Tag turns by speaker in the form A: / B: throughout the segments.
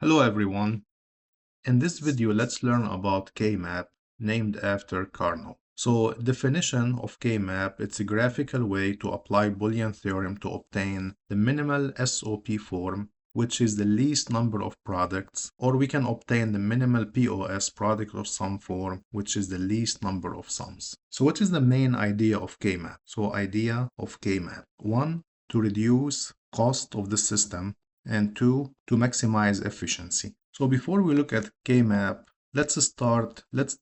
A: Hello everyone. In this video, let's learn about K-map, named after Karnaugh. So, definition of K-map, it's a graphical way to apply Boolean theorem to obtain the minimal SOP form, which is the least number of products, or we can obtain the minimal POS, product of sum form, which is the least number of sums. So what is the main idea of K-map? So idea of K-map. 1, to reduce cost of the system, and 2, to maximize efficiency. So before we look at K-map, let's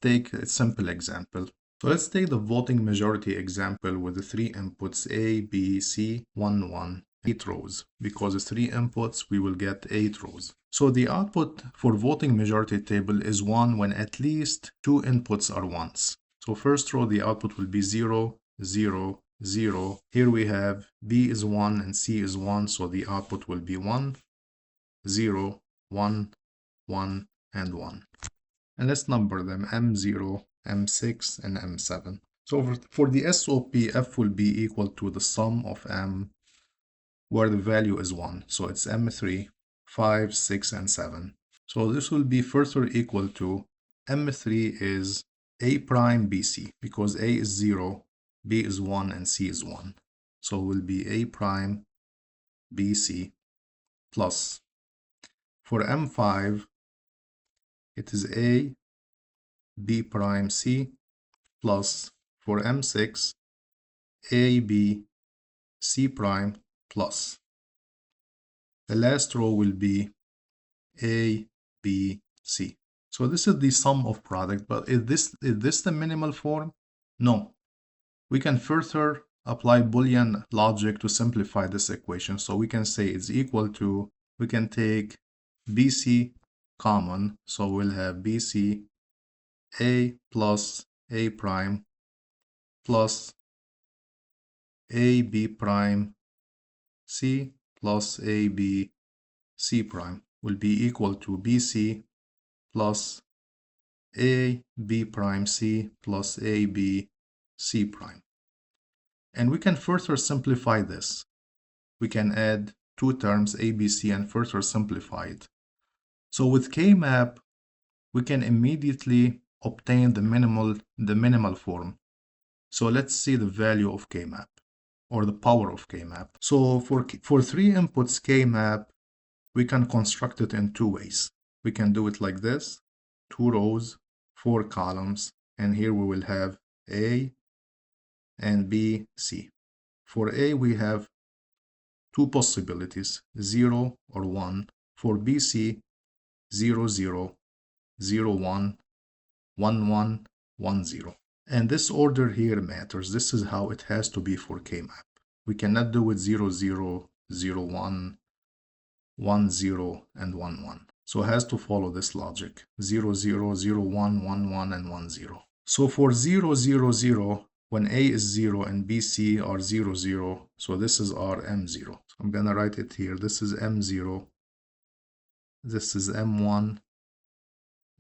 A: take a simple example. So let's take the voting majority example with the 3 inputs A, B, C, 1, 1, 8 rows. Because it's 3 inputs, we will get 8 rows. So the output for voting majority table is 1 when at least 2 inputs are 1s. So first row, the output will be 0, 0, 0. Here we have B is 1 and C is 1, so the output will be 1, 0, 1, 1, and 1. And let's number them M0, M6, and M7. So for the SOP, F will be equal to the sum of M, where the value is 1. So it's M3, 5, 6, and 7. So this will be further equal to M3 is A prime BC, because A is 0, B is 1, and C is 1. So it will be A prime BC plus. For M5, it is A, B prime C plus. For M6, A, B, C prime plus. The last row will be A, B, C. So this is the sum of product, but is this the minimal form? No. We can further apply Boolean logic to simplify this equation. So we can say it's equal to, we can take BC common, so we'll have BC A plus A prime plus AB prime C plus AB C prime will be equal to BC plus AB prime C plus AB C prime. And we can further simplify this. We can add two terms ABC and further simplify it. So with K-map, we can immediately obtain the minimal form. So let's see the value of K-map, or the power of K-map. So for 3 inputs K-map, we can construct it in 2 ways. We can do it like this: 2 rows, 4 columns, and here we will have A and B, C. For A, we have 2 possibilities, 0 or 1. For BC, 0, 0, 0, 1, 1, 1, 1, 0. And this order here matters. This is how it has to be for K-map. We cannot do it 0, 0, 0, 1, 1, 0, and 1, 1. So it has to follow this logic: 0, 0, 0, 1, 1, 1, and 1, 0. So for 0, 0, 0, when A is 0 and BC are 0, 0, so this is our M0. So I'm going to write it here. This is M0. This is M1.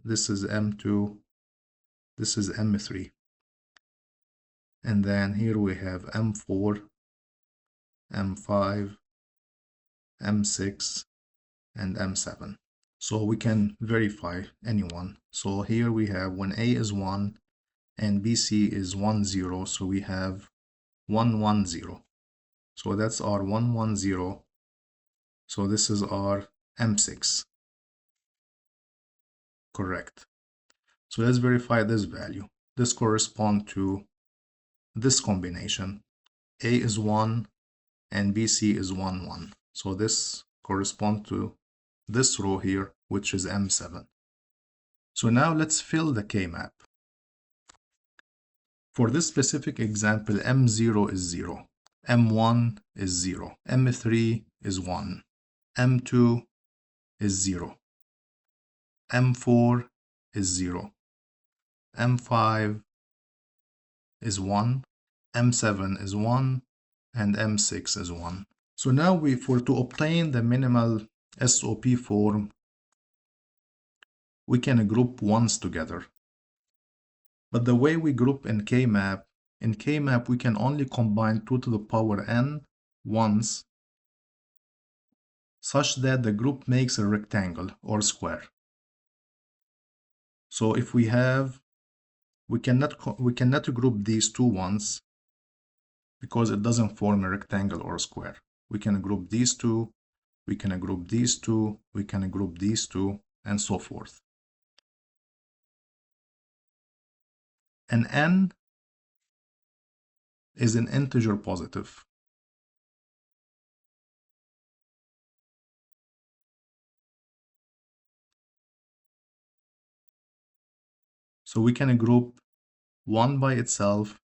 A: This is M2. This is M3. And then here we have M4, M5, M6, and M7. So we can verify any one. So here we have when A is 1 and BC is 1, 0, so we have 1, 1, 0. So that's our 1, 1, 0. So this is our M6. Correct. So let's verify this value. This corresponds to this combination. A is 1 and BC is 1, 1. So this corresponds to this row here, which is M7. So now let's fill the K-map. For this specific example, M0 is 0, M1 is 0, M3 is 1, M2 is 0, M4 is 0, M5 is 1, M7 is 1, and M6 is 1. So now to obtain the minimal SOP form, we can group ones together. But the way we group in K-map we can only combine 2 to the power n ones. such that the group makes a rectangle or square. So if we have, we cannot group these two ones because it doesn't form a rectangle or a square. We can group these two, we can group these two, we can group these two, and so forth. And n is an integer positive. So we can group 1 by itself,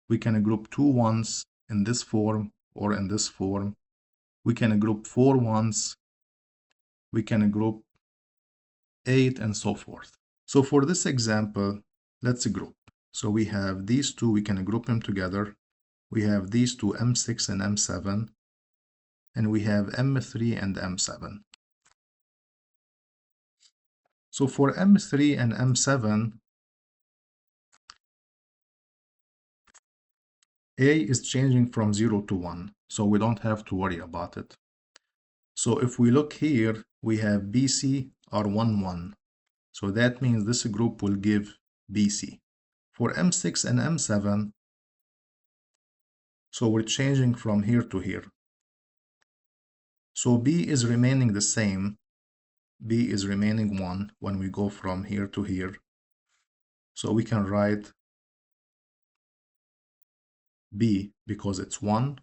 A: we can group 2 ones in this form or in this form, we can group 4 ones, we can group 8, and so forth. So for this example, let's group. So we have these two, we can group them together. We have these two, M6 and M7, and we have M3 and M7. So for M3 and M7, A is changing from 0 to 1, so we don't have to worry about it. So if we look here, we have BC are 1, 1. So that means this group will give BC. For M6 and M7, so we're changing from here to here. So B is remaining the same. B is remaining 1 when we go from here to here. So we can write B because it's 1.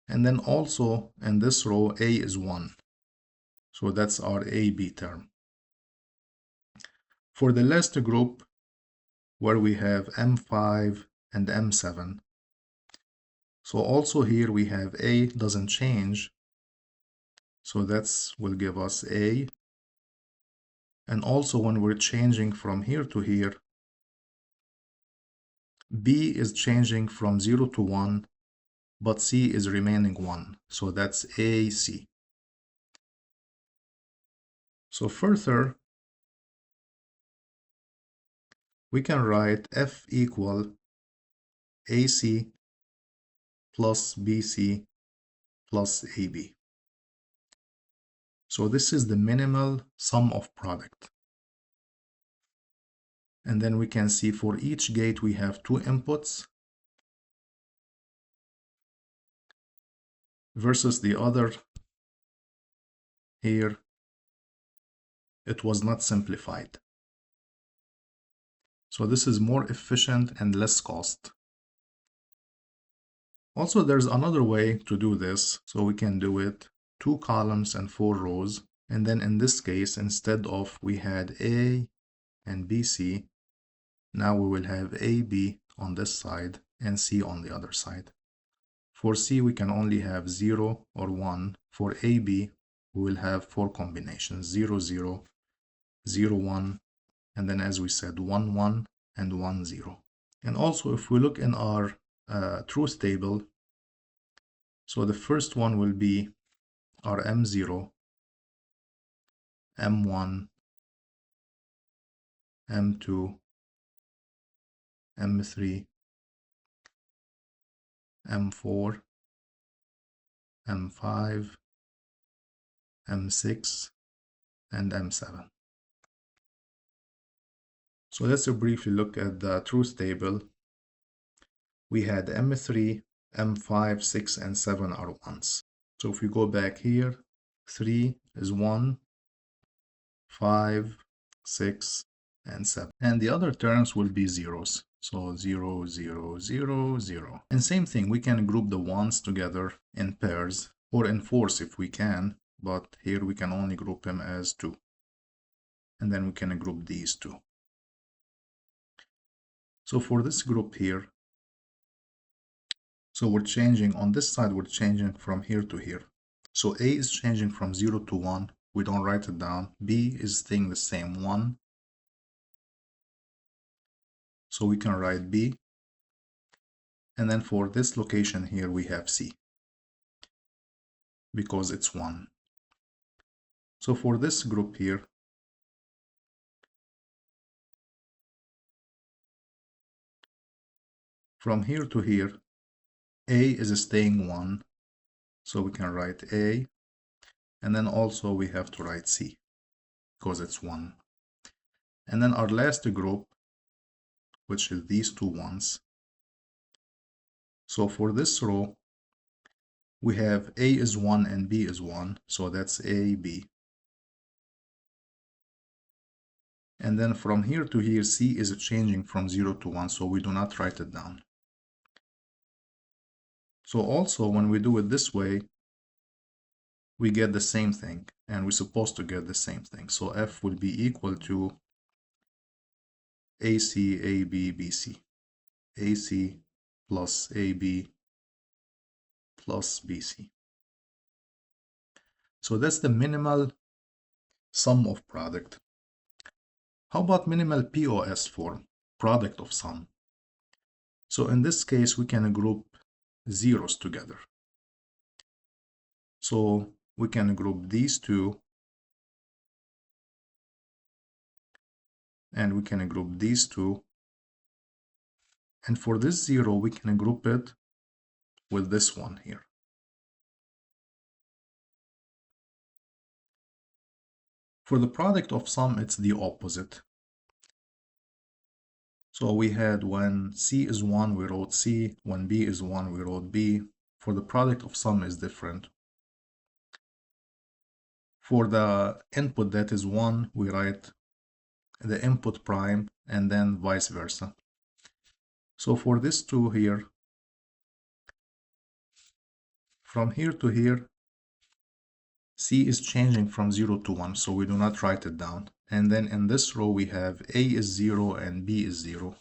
A: And then also in this row, A is 1. So that's our AB term. For the last group, where we have M5 and M7, so also here we have A doesn't change. So that's will give us A. And also when we're changing from here to here, B is changing from 0 to 1, but C is remaining 1. So that's AC. So further, we can write F equal AC plus BC plus AB. So this is the minimal sum of product. And then we can see for each gate we have 2 inputs versus the other here, it was not simplified. So this is more efficient and less cost. Also, there's another way to do this. So we can do it 2 columns and 4 rows. And then in this case, instead of we had A and BC, now we will have AB on this side and C on the other side. For C, we can only have 0 or 1. For AB, we will have 4 combinations, 0, 0, 0, 1, and then as we said, 1, 1, and 1, 0. And also, if we look in our truth table, so the first one will be our M0, M1, M2, M3, M4, M5, M6, and M7. So let's briefly look at the truth table. We had M3, M5, 6, and 7 are 1s. So if we go back here, 3 is 1, 5, 6, and 7. And the other terms will be zeros. So 0, 0, 0, 0. And same thing, we can group the 1s together in pairs or in fours if we can, but here we can only group them as 2. And then we can group these 2. So for this group here, so we're changing on this side, we're changing from here to here. So A is changing from 0 to 1. We don't write it down. B is staying the same, 1. So we can write B. And then for this location here, we have C because it's 1. So for this group here, from here to here, A is staying 1. So we can write A. And then also we have to write C because it's 1. And then our last group, which is these two ones. So for this row, we have A is 1 and B is 1, so that's A, B. And then from here to here, C is changing from 0 to 1, so we do not write it down. So also when we do it this way, we get the same thing, and we're supposed to get the same thing. So F will be equal to AC, AB, BC. AC plus AB plus BC. So that's the minimal sum of product. How about minimal POS form, product of sum? So in this case, we can group zeros together. So we can group these two, and we can group these two. And for this 0, we can group it with this one here. For the product of sum, it's the opposite. So we had when C is 1, we wrote C. When B is 1, we wrote B. For the product of sum is different. For the input that is 1, we write the input prime and then vice versa. So for this 2 here, from here to here, C is changing from 0 to 1, so we do not write it down. And then in this row, we have A is 0 and B is 0.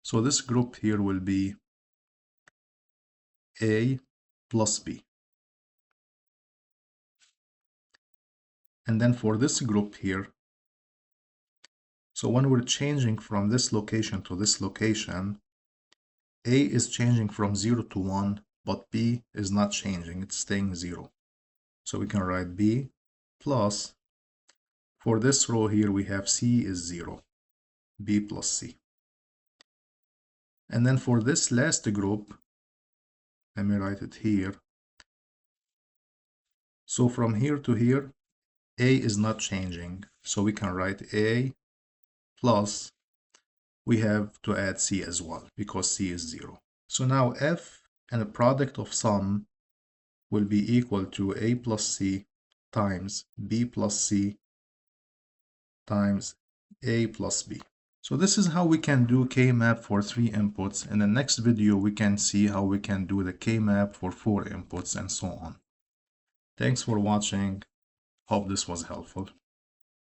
A: So this group here will be A plus B. And then for this group here, so when we're changing from this location to this location, A is changing from 0 to 1, but B is not changing, it's staying 0. So we can write B plus, for this row here, we have C is 0, B plus C. And then for this last group, let me write it here. So from here to here, A is not changing. So we can write A plus, we have to add C as well because C is 0. So now F and the product of sum will be equal to A plus C times B plus C times A plus B. So this is how we can do K-map for 3 inputs. In the next video, we can see how we can do the K-map for 4 inputs and so on. Thanks for watching. Hope this was helpful.